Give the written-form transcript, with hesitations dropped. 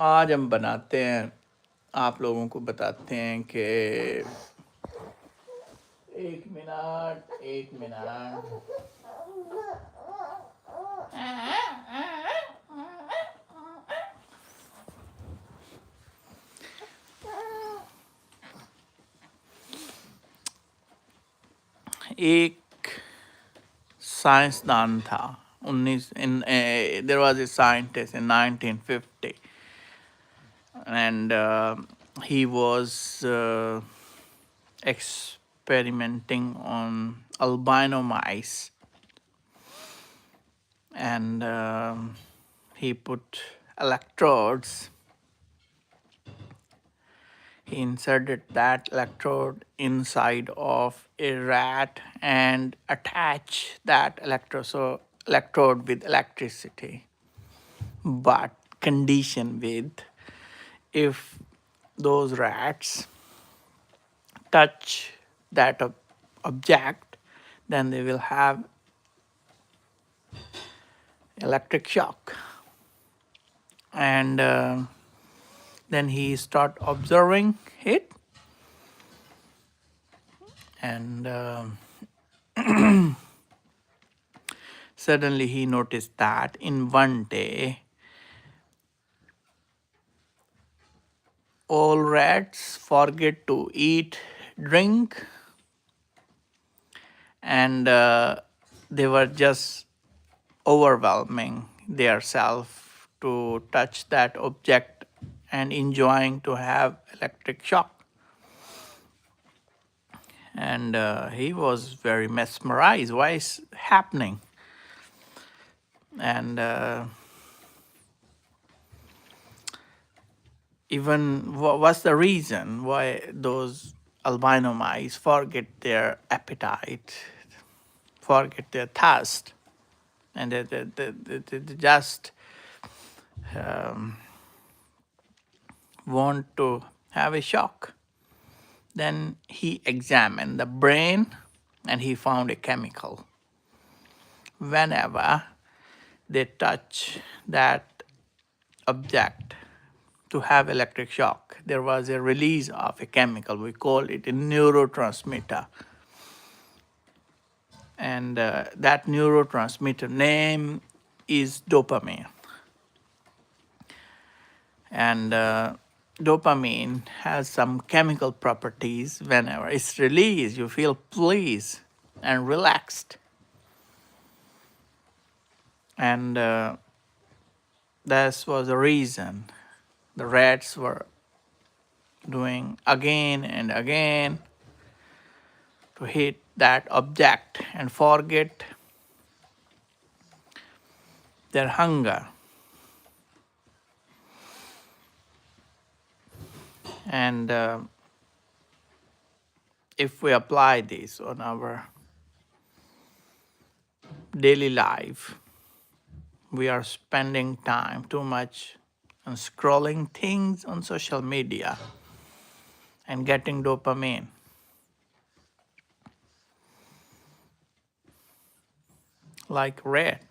आज हम बनाते हैं, आप लोगों को बताते हैं कि एक मिनट एक साइंसदान था 19 in there was a scientist in 1950, and he was experimenting on albino mice, and he put electrodes. He inserted that electrode inside of a rat and attached that electrode with electricity, but condition with, if those rats touch that object, then they will have electric shock. And then he start observing it, and suddenly he noticed that in one day all rats forget to eat, drink, and they were just overwhelming themselves to touch that object and enjoying to have electric shock. And he was very mesmerized. Why is happening? And even what's the reason why those albino mice forget their appetite, forget their thirst, and they just want to have a shock? Then he examined the brain and he found a chemical. Whenever they touch that object to have electric shock, there was a release of a chemical. We call it a neurotransmitter. And that neurotransmitter name is dopamine. And dopamine has some chemical properties. Whenever it's released, you feel pleased and relaxed. And that was the reason the rats were doing again and again to hit that object and forget their hunger. And if we apply this on our daily life, we are spending time too much on scrolling things on social media and getting dopamine. Like rat.